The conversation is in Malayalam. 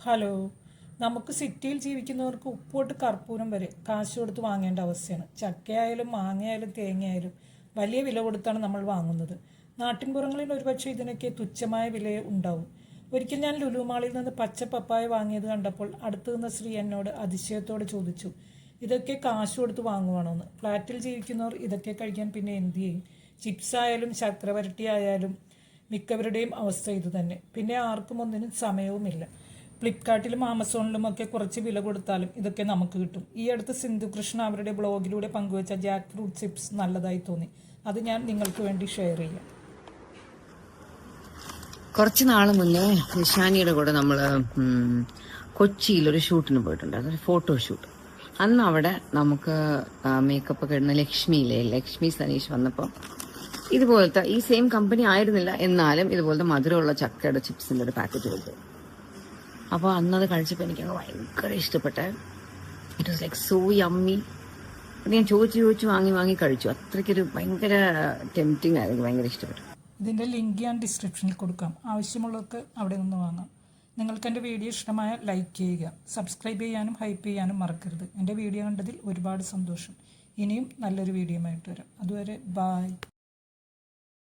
ഹലോ. നമുക്ക് സിറ്റിയിൽ ജീവിക്കുന്നവർക്ക് ഉപ്പോട്ട് കർപ്പൂരം വരെ കാശ് കൊടുത്ത് വാങ്ങേണ്ട അവസ്ഥയാണ്. ചക്കയായാലും മാങ്ങയായാലും തേങ്ങയായാലും വലിയ വില കൊടുത്താണ് നമ്മൾ വാങ്ങുന്നത്. നാട്ടിൻപുറങ്ങളിൽ ഒരുപക്ഷെ ഇതിനൊക്കെ തുച്ഛമായ വില ഉണ്ടാവും. ഒരിക്കൽ ഞാൻ ലുലുമാളിൽ നിന്ന് പച്ച പപ്പായ വാങ്ങിയത് കണ്ടപ്പോൾ അടുത്തു നിന്ന സ്ത്രീ എന്നോട് അതിശയത്തോടെ ചോദിച്ചു, ഇതൊക്കെ കാശ് കൊടുത്ത് വാങ്ങുവാണോന്ന്. ഫ്ലാറ്റിൽ ജീവിക്കുന്നവർ ഇതൊക്കെ കഴിക്കാൻ പിന്നെ എന്ത് ചെയ്യും? ചിപ്സ് ആയാലും ശർക്കര വരട്ടി ആയാലും മിക്കവരുടെയും അവസ്ഥ ഇതുതന്നെ. പിന്നെ ആർക്കും ഒന്നിനും സമയവുമില്ല. ഫ്ലിപ്കാർട്ടിലും ആമസോണിലും ഒക്കെ കുറച്ച് വില കൊടുത്താലും ഇതൊക്കെ നമുക്ക് കിട്ടും. ഈ അടുത്ത് സിന്ധു കൃഷ്ണ അവരുടെ ബ്ലോഗിലൂടെ പങ്കുവച്ച ജാക്ക് ഫ്രൂട്ട് ചിപ്സ് നല്ലതായി തോന്നി. അത് ഞാൻ നിങ്ങൾക്ക് വേണ്ടി ഷെയർ ചെയ്യാം. കുറച്ച് നാൾ മുന്നേ നിഷാനിയുടെ കൂടെ നമ്മൾ കൊച്ചിയിൽ ഒരു ഷൂട്ടിന് പോയിട്ടുണ്ട്. അതൊരു ഫോട്ടോഷൂട്ട്. അന്ന് അവിടെ നമുക്ക് മേക്കപ്പ് ഒക്കെ ഇടുന്ന ലക്ഷ്മി സനീഷ് വന്നപ്പോൾ ഇതുപോലത്തെ ഈ സെയിം കമ്പനി ആയിരുന്നില്ല, എന്നാലും ഇതുപോലത്തെ മധുരമുള്ള ചക്കയുടെ ചിപ്സിന്റെ ഒരു പാക്കറ്റ് കൊടുത്തു. അപ്പോൾ അന്നത് കഴിച്ചപ്പോൾ എനിക്ക് ഭയങ്കര ഇഷ്ടപ്പെട്ടെ. It was like so yummy. ഞാൻ ചോദിച്ചു വാങ്ങി കഴിച്ചു. അത്രയ്ക്കൊരു ഭയങ്കര ടെംപ്റ്റിംഗ് ആയിരുന്നു. ഭയങ്കര ഇഷ്ടപ്പെട്ടു. ഇതിൻ്റെ ലിങ്ക് ഞാൻ ഡിസ്ക്രിപ്ഷനിൽ കൊടുക്കാം. ആവശ്യമുള്ളവർക്ക് അവിടെ നിന്ന് വാങ്ങാം. നിങ്ങൾക്ക് എൻ്റെ വീഡിയോ ഇഷ്ടമായ ലൈക്ക് ചെയ്യുക, സബ്സ്ക്രൈബ് ചെയ്യാനും ഹൈപ്പ് ചെയ്യാനും മറക്കരുത്. എൻ്റെ വീഡിയോ കണ്ടതിൽ ഒരുപാട് സന്തോഷം. ഇനിയും നല്ലൊരു വീഡിയോയുമായിട്ട് വരാം. അതുവരെ ബായ്.